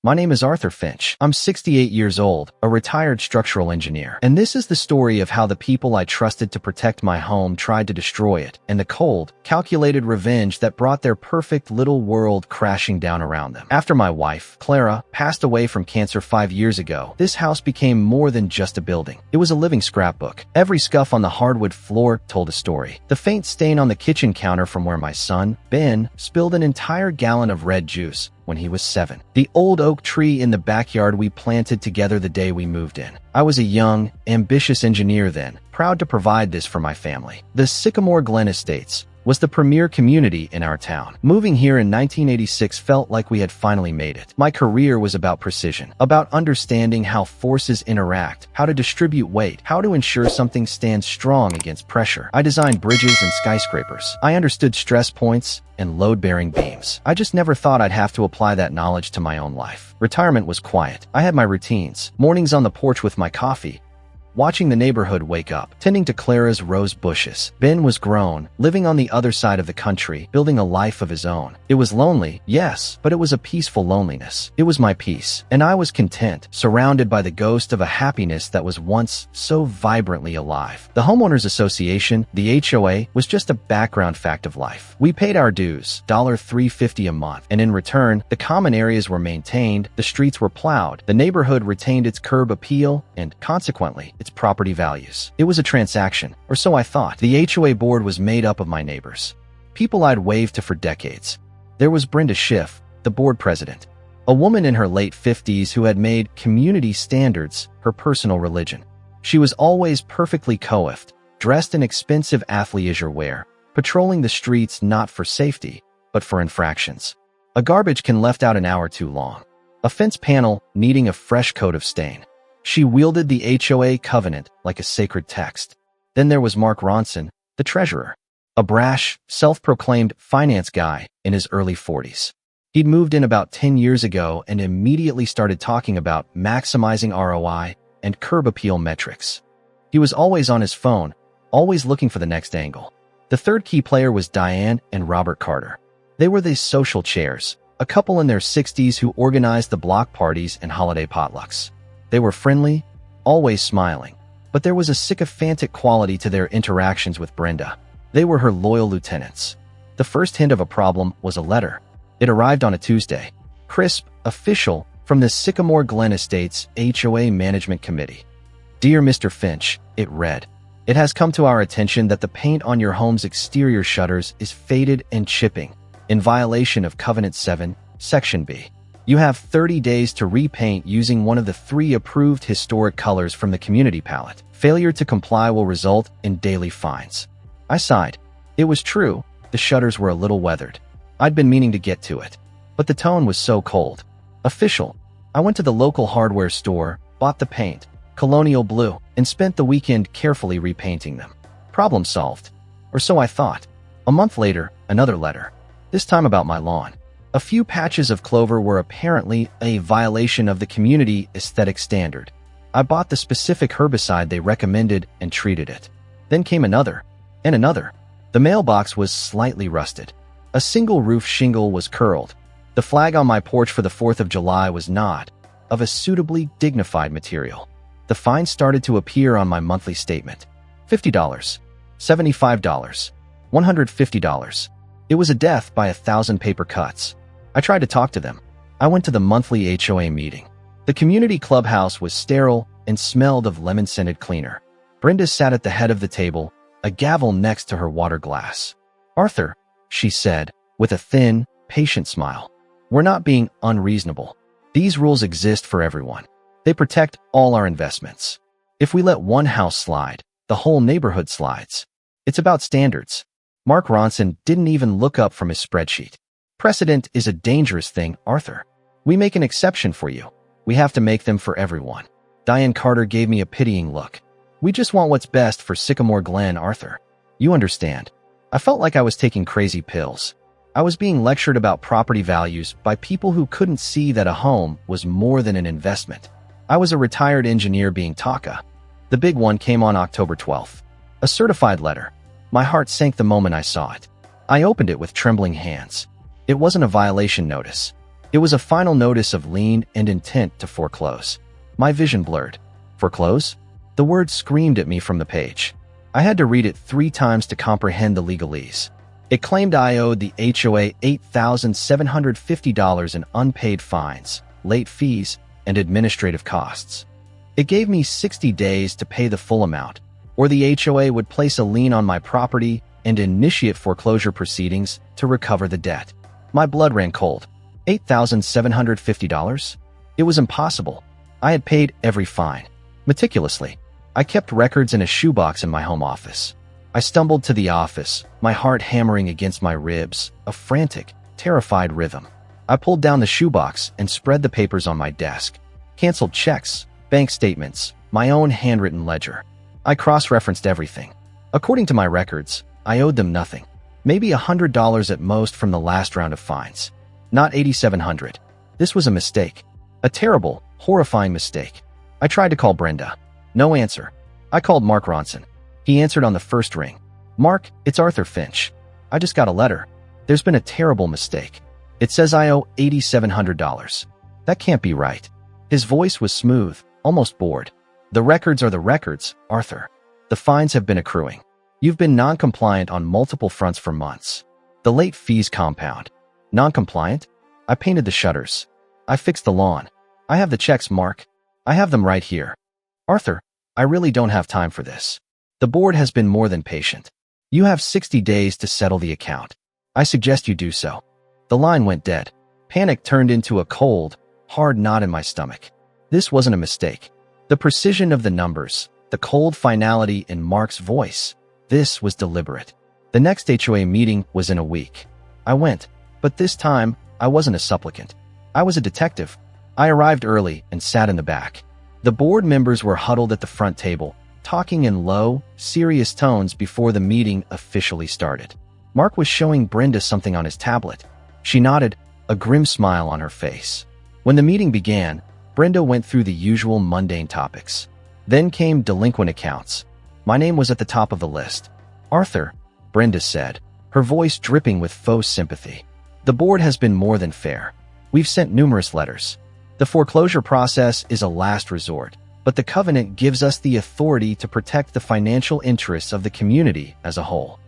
My name is Arthur Finch. I'm 68 years old, a retired structural engineer. And this is the story of how the people I trusted to protect my home tried to destroy it, and the cold, calculated revenge that brought their perfect little world crashing down around them. After my wife, Clara, passed away from cancer 5 years ago, this house became more than just a building. It was a living scrapbook. Every scuff on the hardwood floor told a story. The faint stain on the kitchen counter from where my son, Ben, spilled an entire gallon of red juice when he was 7. The old oak tree in the backyard we planted together the day we moved in. I was a young, ambitious engineer then, proud to provide this for my family. The Sycamore Glen Estates was the premier community in our town. Moving here in 1986 felt like we had finally made it. My career was about precision, about understanding how forces interact, how to distribute weight, how to ensure something stands strong against pressure. I designed bridges and skyscrapers. I understood stress points and load-bearing beams. I just never thought I'd have to apply that knowledge to my own life. Retirement was quiet. I had my routines, mornings on the porch with my coffee, watching the neighborhood wake up, tending to Clara's rose bushes. Ben was grown, living on the other side of the country, building a life of his own. It was lonely, yes, but it was a peaceful loneliness. It was my peace, and I was content, surrounded by the ghost of a happiness that was once so vibrantly alive. The Homeowners Association, the HOA, was just a background fact of life. We paid our dues, $3.50 a month, and in return, the common areas were maintained, the streets were plowed, the neighborhood retained its curb appeal, and consequently, its property values. It was a transaction, or so I thought. The HOA board was made up of my neighbors, people I'd waved to for decades. There was Brenda Schiff, the board president, a woman in her late 50s who had made community standards her personal religion. She was always perfectly coiffed, dressed in expensive athleisure wear, patrolling the streets not for safety, but for infractions. A garbage can left out an hour too long, a fence panel needing a fresh coat of stain. She wielded the HOA covenant like a sacred text. Then there was Mark Ronson, the treasurer, a brash, self-proclaimed finance guy in his early 40s. He'd moved in about 10 years ago and immediately started talking about maximizing ROI and curb appeal metrics. He was always on his phone, always looking for the next angle. The third key player was Diane and Robert Carter. They were the social chairs, a couple in their 60s who organized the block parties and holiday potlucks. They were friendly, always smiling, but there was a sycophantic quality to their interactions with Brenda. They were her loyal lieutenants. The first hint of a problem was a letter. It arrived on a Tuesday. Crisp, official, from the Sycamore Glen Estates HOA Management Committee. Dear Mr. Finch, it read, it has come to our attention that the paint on your home's exterior shutters is faded and chipping, in violation of Covenant 7, Section B. You have 30 days to repaint using one of the 3 approved historic colors from the community palette. Failure to comply will result in daily fines. I sighed. It was true, the shutters were a little weathered. I'd been meaning to get to it, but the tone was so cold. Official. I went to the local hardware store, bought the paint, colonial blue, and spent the weekend carefully repainting them. Problem solved. Or so I thought. A month later, another letter. This time about my lawn. A few patches of clover were apparently a violation of the community aesthetic standard. I bought the specific herbicide they recommended and treated it. Then came another, and another. The mailbox was slightly rusted. A single roof shingle was curled. The flag on my porch for the 4th of July was not of a suitably dignified material. The fines started to appear on my monthly statement. $50, $75, $150. It was a death by 1,000 paper cuts. I tried to talk to them. I went to the monthly HOA meeting. The community clubhouse was sterile and smelled of lemon-scented cleaner. Brenda sat at the head of the table, a gavel next to her water glass. Arthur, she said, with a thin, patient smile, we're not being unreasonable. These rules exist for everyone. They protect all our investments. If we let one house slide, the whole neighborhood slides. It's about standards. Mark Ronson didn't even look up from his spreadsheet. Precedent is a dangerous thing, Arthur. We make an exception for you. We have to make them for everyone. Diane Carter gave me a pitying look. We just want what's best for Sycamore Glen, Arthur. You understand. I felt like I was taking crazy pills. I was being lectured about property values by people who couldn't see that a home was more than an investment. I was a retired engineer being Taka. The big one came on October 12th. A certified letter. My heart sank the moment I saw it. I opened it with trembling hands. It wasn't a violation notice. It was a final notice of lien and intent to foreclose. My vision blurred. Foreclose? The word screamed at me from the page. I had to read it 3 times to comprehend the legalese. It claimed I owed the HOA $8,750 in unpaid fines, late fees, and administrative costs. It gave me 60 days to pay the full amount, or the HOA would place a lien on my property and initiate foreclosure proceedings to recover the debt. My blood ran cold. $8,750? It was impossible. I had paid every fine. Meticulously. I kept records in a shoebox in my home office. I stumbled to the office, my heart hammering against my ribs, a frantic, terrified rhythm. I pulled down the shoebox and spread the papers on my desk. Canceled checks, bank statements, my own handwritten ledger. I cross-referenced everything. According to my records, I owed them nothing. Maybe $100 at most from the last round of fines. Not $8,700. This was a mistake. A terrible, horrifying mistake. I tried to call Brenda. No answer. I called Mark Ronson. He answered on the first ring. Mark, it's Arthur Finch. I just got a letter. There's been a terrible mistake. It says I owe $8,700. That can't be right. His voice was smooth, almost bored. The records are the records, Arthur. The fines have been accruing. You've been non-compliant on multiple fronts for months. The late fees compound. Non-compliant? I painted the shutters. I fixed the lawn. I have the checks, Mark. I have them right here. Arthur, I really don't have time for this. The board has been more than patient. You have 60 days to settle the account. I suggest you do so. The line went dead. Panic turned into a cold, hard knot in my stomach. This wasn't a mistake. The precision of the numbers, the cold finality in Mark's voice, this was deliberate. The next HOA meeting was in a week. I went, but this time, I wasn't a supplicant. I was a detective. I arrived early and sat in the back. The board members were huddled at the front table, talking in low, serious tones before the meeting officially started. Mark was showing Brenda something on his tablet. She nodded, a grim smile on her face. When the meeting began, Brenda went through the usual mundane topics. Then came delinquent accounts. My name was at the top of the list. Arthur, Brenda said, her voice dripping with faux sympathy. The board has been more than fair. We've sent numerous letters. The foreclosure process is a last resort, but the covenant gives us the authority to protect the financial interests of the community as a whole.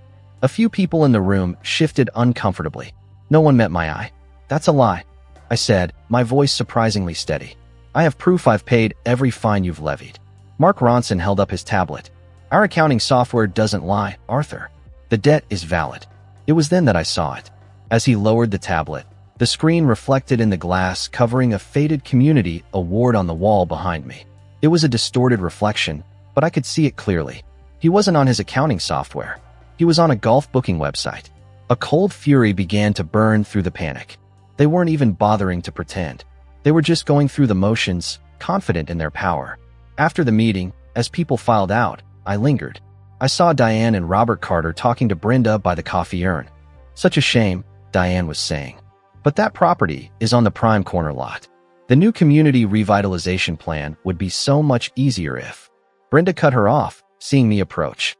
A few people in the room shifted uncomfortably. No one met my eye. That's a lie, I said, my voice surprisingly steady. I have proof I've paid every fine you've levied. Mark Ronson held up his tablet. Our accounting software doesn't lie, Arthur. The debt is valid. It was then that I saw it. As he lowered the tablet, the screen reflected in the glass covering a faded community award on the wall behind me. It was a distorted reflection, but I could see it clearly. He wasn't on his accounting software. He was on a golf booking website. A cold fury began to burn through the panic. They weren't even bothering to pretend. They were just going through the motions, confident in their power. After the meeting, as people filed out, I lingered. I saw Diane and Robert Carter talking to Brenda by the coffee urn. Such a shame, Diane was saying. But that property is on the prime corner lot. The new community revitalization plan would be so much easier if... Brenda cut her off, seeing me approach.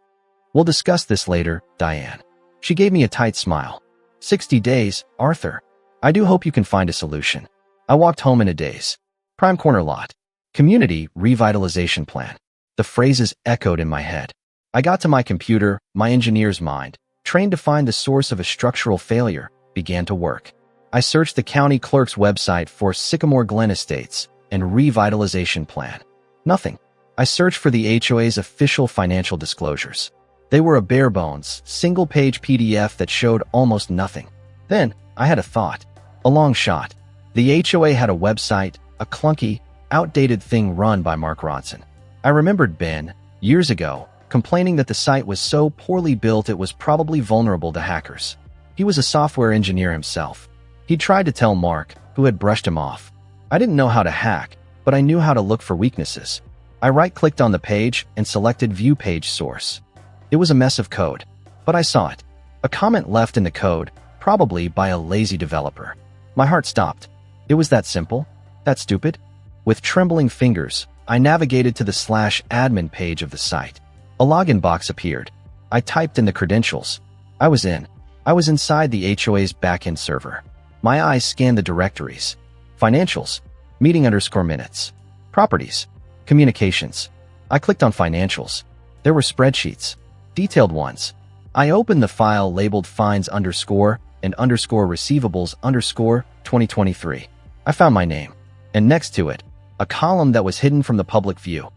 We'll discuss this later, Diane. She gave me a tight smile. 60 days, Arthur. I do hope you can find a solution. I walked home in a daze. Prime corner lot. Community revitalization plan. The phrases echoed in my head. I got to my computer, my engineer's mind, trained to find the source of a structural failure, began to work. I searched the county clerk's website for Sycamore Glen Estates and revitalization plan. Nothing. I searched for the HOA's official financial disclosures. They were a bare-bones, single-page PDF that showed almost nothing. Then, I had a thought. A long shot. The HOA had a website, a clunky, outdated thing run by Mark Ronson. I remembered Ben, years ago, complaining that the site was so poorly built it was probably vulnerable to hackers. He was a software engineer himself. He tried to tell Mark, who had brushed him off. I didn't know how to hack, but I knew how to look for weaknesses. I right-clicked on the page and selected View Page Source. It was a mess of code, but I saw it. A comment left in the code, probably by a lazy developer. My heart stopped. It was that simple? That stupid? With trembling fingers, I navigated to the /admin page of the site. A login box appeared. I typed in the credentials. I was in. I was inside the HOA's backend server. My eyes scanned the directories. Financials, meeting_minutes, properties, communications. I clicked on financials. There were spreadsheets, detailed ones. I opened the file labeled fines_and_receivables_2023. I found my name, and next to it, a column that was hidden from the public view.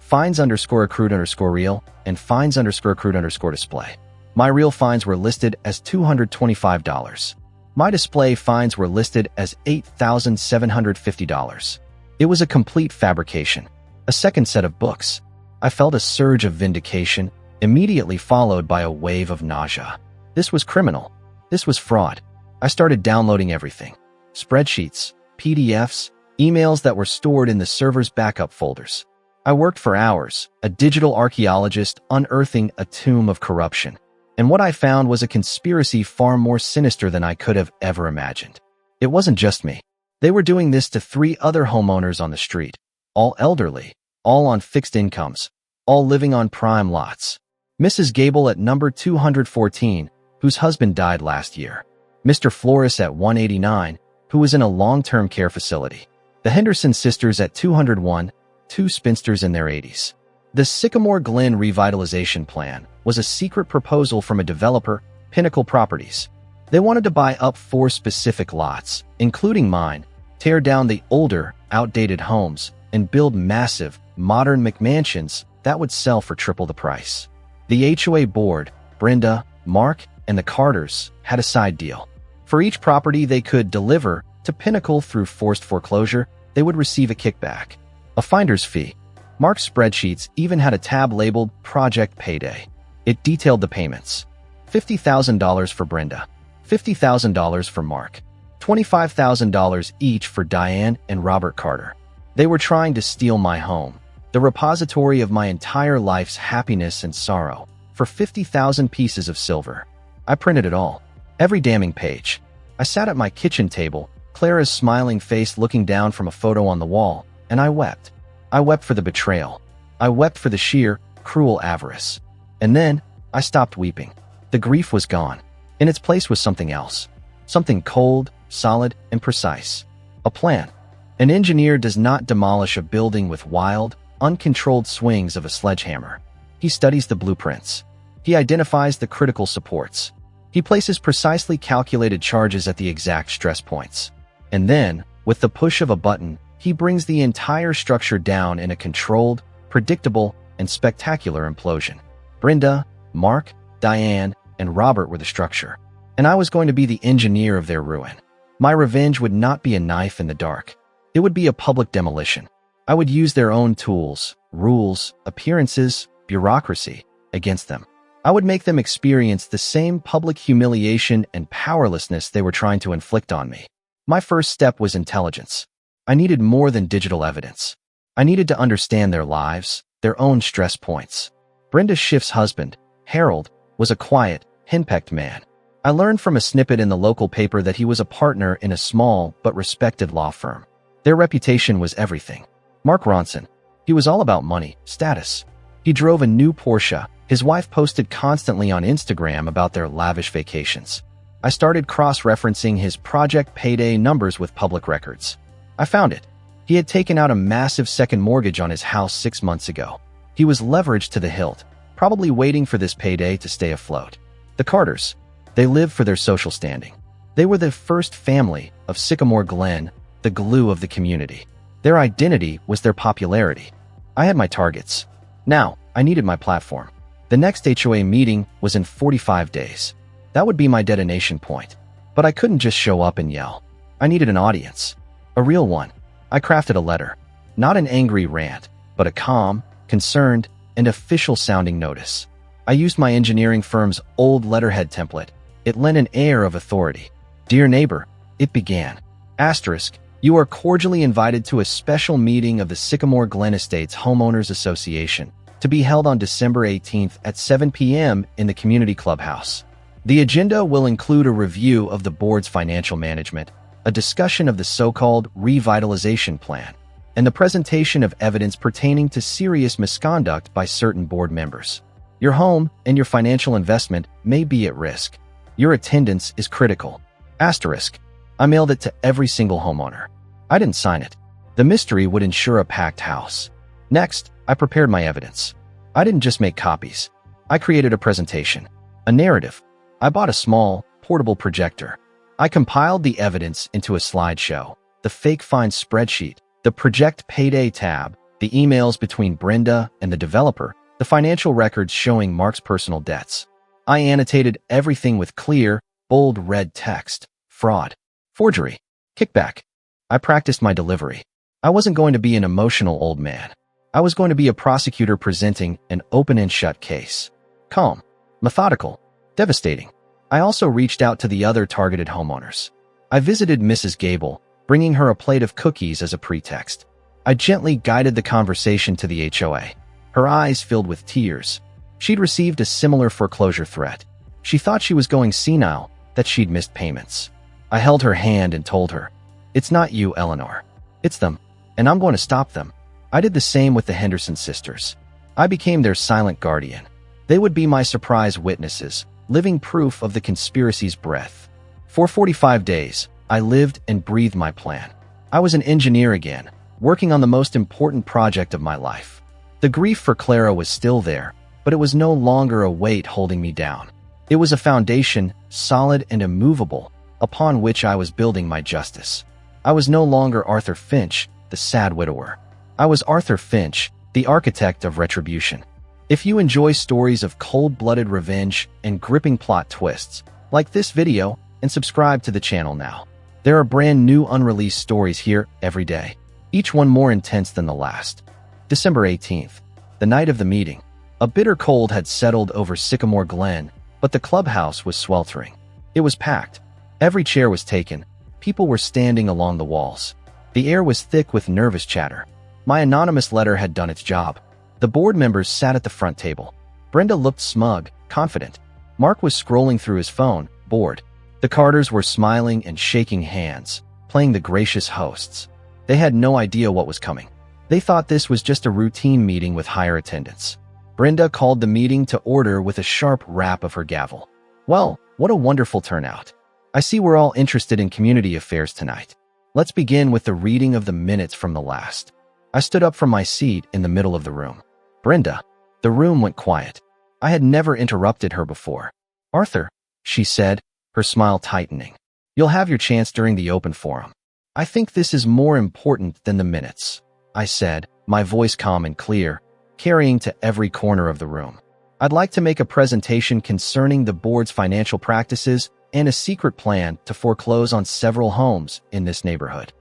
Fines_accrued_real and fines_accrued_display. My real fines were listed as $225. My display fines were listed as $8,750. It was a complete fabrication. A second set of books. I felt a surge of vindication, immediately followed by a wave of nausea. This was criminal. This was fraud. I started downloading everything. Spreadsheets, PDFs, emails that were stored in the server's backup folders. I worked for hours, a digital archaeologist unearthing a tomb of corruption. And what I found was a conspiracy far more sinister than I could have ever imagined. It wasn't just me. They were doing this to 3 other homeowners on the street, all elderly, all on fixed incomes, all living on prime lots. Mrs. Gable at number 214, whose husband died last year. Mr. Flores at 189, who was in a long-term care facility. The Henderson sisters at 201, 2 spinsters in their 80s. The Sycamore Glen revitalization plan was a secret proposal from a developer, Pinnacle Properties. They wanted to buy up 4 specific lots, including mine, tear down the older, outdated homes, and build massive, modern McMansions that would sell for triple the price. The HOA board, Brenda, Mark, and the Carters, had a side deal. For each property they could deliver to Pinnacle through forced foreclosure, they would receive a kickback, a finder's fee. Mark's spreadsheets even had a tab labeled Project Payday. It detailed the payments. $50,000 for Brenda, $50,000 for Mark, $25,000 each for Diane and Robert Carter. They were trying to steal my home, the repository of my entire life's happiness and sorrow, for 50,000 pieces of silver. I printed it all, every damning page. I sat at my kitchen table, Clara's smiling face looking down from a photo on the wall, and I wept. I wept for the betrayal. I wept for the sheer, cruel avarice. And then, I stopped weeping. The grief was gone. In its place was something else. Something cold, solid, and precise. A plan. An engineer does not demolish a building with wild, uncontrolled swings of a sledgehammer. He studies the blueprints. He identifies the critical supports. He places precisely calculated charges at the exact stress points. And then, with the push of a button, he brings the entire structure down in a controlled, predictable, and spectacular implosion. Brenda, Mark, Diane, and Robert were the structure, and I was going to be the engineer of their ruin. My revenge would not be a knife in the dark. It would be a public demolition. I would use their own tools, rules, appearances, bureaucracy against them. I would make them experience the same public humiliation and powerlessness they were trying to inflict on me. My first step was intelligence. I needed more than digital evidence. I needed to understand their lives, their own stress points. Brenda Schiff's husband, Harold, was a quiet, henpecked man. I learned from a snippet in the local paper that he was a partner in a small but respected law firm. Their reputation was everything. Mark Ronson. He was all about money, status. He drove a new Porsche. His wife posted constantly on Instagram about their lavish vacations. I started cross-referencing his Project Payday numbers with public records. I found it. He had taken out a massive second mortgage on his house 6 months ago. He was leveraged to the hilt, probably waiting for this payday to stay afloat. The Carters. They lived for their social standing. They were the first family of Sycamore Glen, the glue of the community. Their identity was their popularity. I had my targets. Now, I needed my platform. The next HOA meeting was in 45 days. That would be my detonation point. But I couldn't just show up and yell. I needed an audience. A real one. I crafted a letter. Not an angry rant, but a calm, concerned, and official-sounding notice. I used my engineering firm's old letterhead template. It lent an air of authority. Dear neighbor, it began. Asterisk, you are cordially invited to a special meeting of the Sycamore Glen Estates Homeowners Association to be held on December 18th at 7 p.m. in the community clubhouse. The agenda will include a review of the board's financial management, a discussion of the so-called revitalization plan, and the presentation of evidence pertaining to serious misconduct by certain board members. Your home and your financial investment may be at risk. Your attendance is critical. Asterisk. I mailed it to every single homeowner. I didn't sign it. The mystery would ensure a packed house. Next, I prepared my evidence. I didn't just make copies. I created a presentation, a narrative. I bought a small, portable projector. I compiled the evidence into a slideshow, the fake find spreadsheet, the project payday tab, the emails between Brenda and the developer, the financial records showing Mark's personal debts. I annotated everything with clear, bold red text. Fraud. Forgery. Kickback. I practiced my delivery. I wasn't going to be an emotional old man. I was going to be a prosecutor presenting an open and shut case. Calm. Methodical. Devastating. I also reached out to the other targeted homeowners. I visited Mrs. Gable, bringing her a plate of cookies as a pretext. I gently guided the conversation to the HOA. Her eyes filled with tears. She'd received a similar foreclosure threat. She thought she was going senile, that she'd missed payments. I held her hand and told her, "It's not you, Eleanor. It's them, and I'm going to stop them." I did the same with the Henderson sisters. I became their silent guardian. They would be my surprise witnesses, living proof of the conspiracy's breadth. For 45 days, I lived and breathed my plan. I was an engineer again, working on the most important project of my life. The grief for Clara was still there, but it was no longer a weight holding me down. It was a foundation, solid and immovable, upon which I was building my justice. I was no longer Arthur Finch, the sad widower. I was Arthur Finch, the architect of retribution. If you enjoy stories of cold-blooded revenge and gripping plot twists, like this video and subscribe to the channel now. There are brand new unreleased stories here every day, each one more intense than the last. December 18th, the night of the meeting. A bitter cold had settled over Sycamore Glen, but the clubhouse was sweltering. It was packed. Every chair was taken. People were standing along the walls. The air was thick with nervous chatter. My anonymous letter had done its job. The board members sat at the front table. Brenda looked smug, confident. Mark was scrolling through his phone, bored. The Carters were smiling and shaking hands, playing the gracious hosts. They had no idea what was coming. They thought this was just a routine meeting with higher attendance. Brenda called the meeting to order with a sharp rap of her gavel. "Well, what a wonderful turnout. I see we're all interested in community affairs tonight. Let's begin with the reading of the minutes from the last." I stood up from my seat in the middle of the room. "Brenda." The room went quiet. I had never interrupted her before. "Arthur," she said, her smile tightening. "You'll have your chance during the open forum. I think this is more important than the minutes," I said, my voice calm and clear, carrying to every corner of the room. "I'd like to make a presentation concerning the board's financial practices and a secret plan to foreclose on several homes in this neighborhood."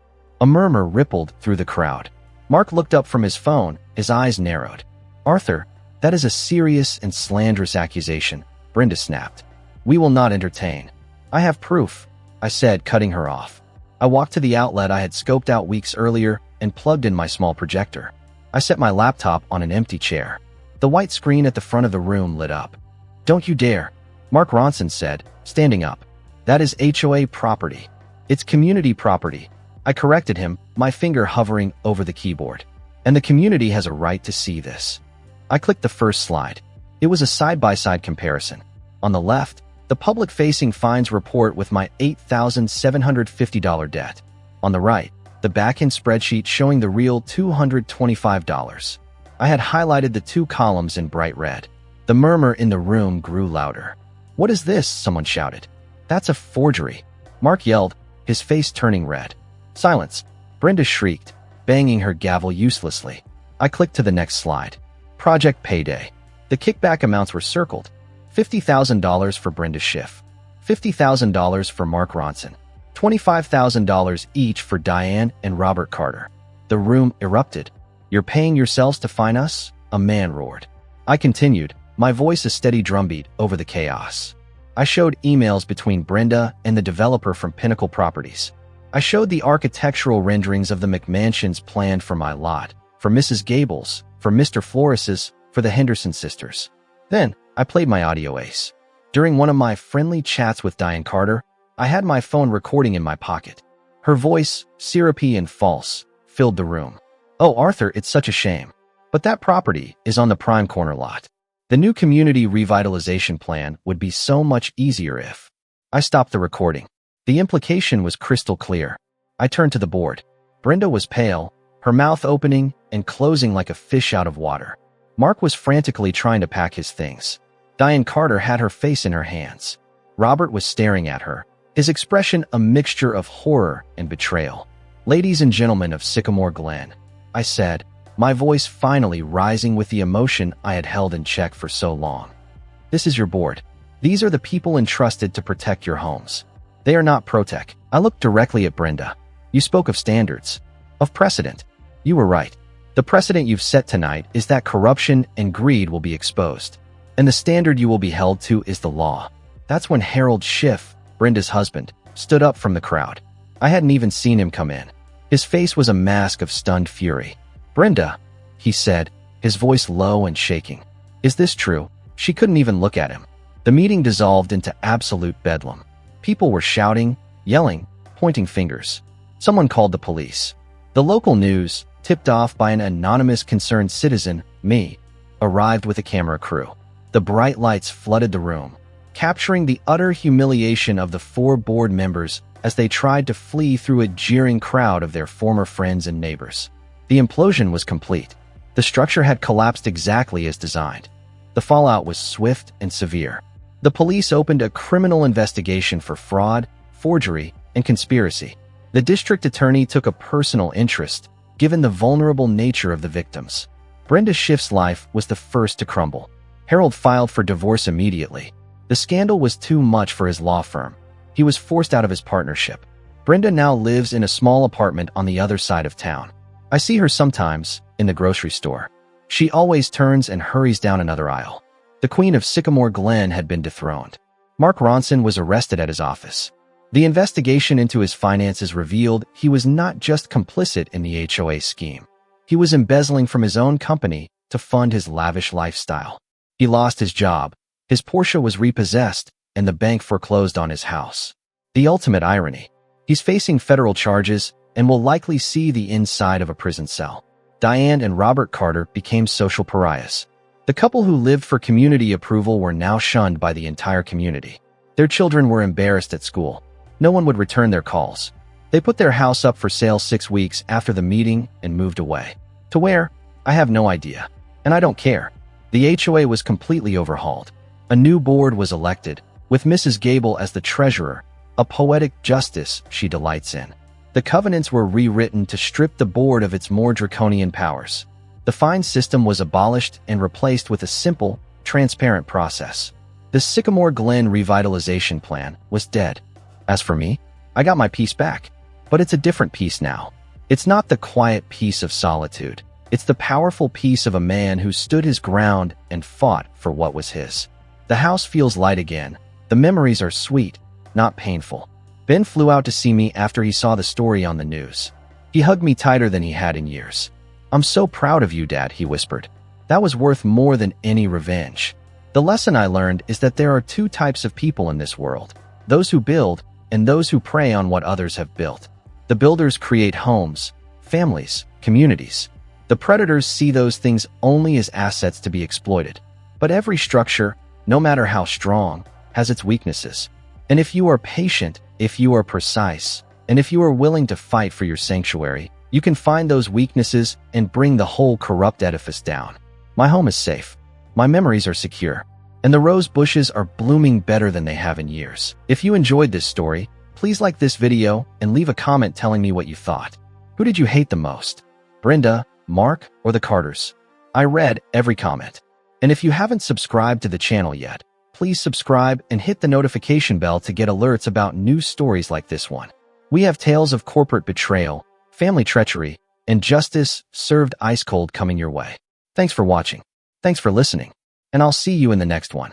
A murmur rippled through the crowd. Mark looked up from his phone, his eyes narrowed. "Arthur, that is a serious and slanderous accusation," Brenda snapped. "We will not entertain." "I have proof," I said, cutting her off. I walked to the outlet I had scoped out weeks earlier and plugged in my small projector. I set my laptop on an empty chair. The white screen at the front of the room lit up. "Don't you dare," Mark Ronson said, standing up. "That is HOA property. It's community property." I corrected him, my finger hovering over the keyboard. "And the community has a right to see this." I clicked the first slide. It was a side-by-side comparison. On the left, the public-facing fines report with my $8,750 debt. On the right, the back-end spreadsheet showing the real $225. I had highlighted the two columns in bright red. The murmur in the room grew louder. "What is this?" someone shouted. "That's a forgery," Mark yelled, his face turning red. "Silence," Brenda shrieked, banging her gavel uselessly. I clicked to the next slide. Project payday. The kickback amounts were circled. $50,000 for Brenda Schiff, $50,000 for Mark Ronson, $25,000 each for Diane and Robert Carter. The room erupted. "You're paying yourselves to fine us?" a man roared. I continued, my voice a steady drumbeat over the chaos. I showed emails between Brenda and the developer from Pinnacle Properties. I showed the architectural renderings of the McMansions planned for my lot, for Mrs. Gable's, for Mr. Flores's, for the Henderson sisters. Then, I played my audio ace. During one of my friendly chats with Diane Carter, I had my phone recording in my pocket. Her voice, syrupy and false, filled the room. "Oh, Arthur, it's such a shame. But that property is on the prime corner lot. The new community revitalization plan would be so much easier if..." I stopped the recording. The implication was crystal clear. I turned to the board. Brenda was pale, her mouth opening and closing like a fish out of water. Mark was frantically trying to pack his things. Diane Carter had her face in her hands. Robert was staring at her, his expression a mixture of horror and betrayal. "Ladies and gentlemen of Sycamore Glen," I said, my voice finally rising with the emotion I had held in check for so long. "This is your board. These are the people entrusted to protect your homes. They are not Protec." I looked directly at Brenda. "You spoke of standards, of precedent. You were right. The precedent you've set tonight is that corruption and greed will be exposed. And the standard you will be held to is the law." That's when Harold Schiff, Brenda's husband, stood up from the crowd. I hadn't even seen him come in. His face was a mask of stunned fury. "Brenda," he said, his voice low and shaking. "Is this true?" She couldn't even look at him. The meeting dissolved into absolute bedlam. People were shouting, yelling, pointing fingers. Someone called the police. The local news, tipped off by an anonymous concerned citizen, me, arrived with a camera crew. The bright lights flooded the room, capturing the utter humiliation of the 4 board members as they tried to flee through a jeering crowd of their former friends and neighbors. The implosion was complete. The structure had collapsed exactly as designed. The fallout was swift and severe. The police opened a criminal investigation for fraud, forgery, and conspiracy. The district attorney took a personal interest, given the vulnerable nature of the victims. Brenda Schiff's life was the first to crumble. Harold filed for divorce immediately. The scandal was too much for his law firm. He was forced out of his partnership. Brenda now lives in a small apartment on the other side of town. I see her sometimes in the grocery store. She always turns and hurries down another aisle. The Queen of Sycamore Glen had been dethroned. Mark Ronson was arrested at his office. The investigation into his finances revealed he was not just complicit in the HOA scheme. He was embezzling from his own company to fund his lavish lifestyle. He lost his job, his Porsche was repossessed, and the bank foreclosed on his house. The ultimate irony. He's facing federal charges and will likely see the inside of a prison cell. Diane and Robert Carter became social pariahs. The couple who lived for community approval were now shunned by the entire community. Their children were embarrassed at school. No one would return their calls. They put their house up for sale 6 weeks after the meeting and moved away. To where? I have no idea. And I don't care. The HOA was completely overhauled. A new board was elected, with Mrs. Gable as the treasurer, a poetic justice she delights in. The covenants were rewritten to strip the board of its more draconian powers. The fine system was abolished and replaced with a simple, transparent process. The Sycamore Glen revitalization plan was dead. As for me, I got my peace back. But it's a different peace now. It's not the quiet peace of solitude. It's the powerful peace of a man who stood his ground and fought for what was his. The house feels light again. The memories are sweet, not painful. Ben flew out to see me after he saw the story on the news. He hugged me tighter than he had in years. "I'm so proud of you, Dad," he whispered. "That was worth more than any revenge." The lesson I learned is that there are 2 types of people in this world: those who build and those who prey on what others have built. The builders create homes, families, communities. The predators see those things only as assets to be exploited. But every structure, no matter how strong, has its weaknesses. And if you are patient, if you are precise, and if you are willing to fight for your sanctuary, you can find those weaknesses and bring the whole corrupt edifice down. My home is safe. My memories are secure. And the rose bushes are blooming better than they have in years. If you enjoyed this story, please like this video and leave a comment telling me what you thought. Who did you hate the most? Brenda, Mark, or the Carters? I read every comment. And if you haven't subscribed to the channel yet, please subscribe and hit the notification bell to get alerts about new stories like this one. We have tales of corporate betrayal, family treachery, and justice served ice cold coming your way. Thanks for watching. Thanks for listening. And I'll see you in the next one.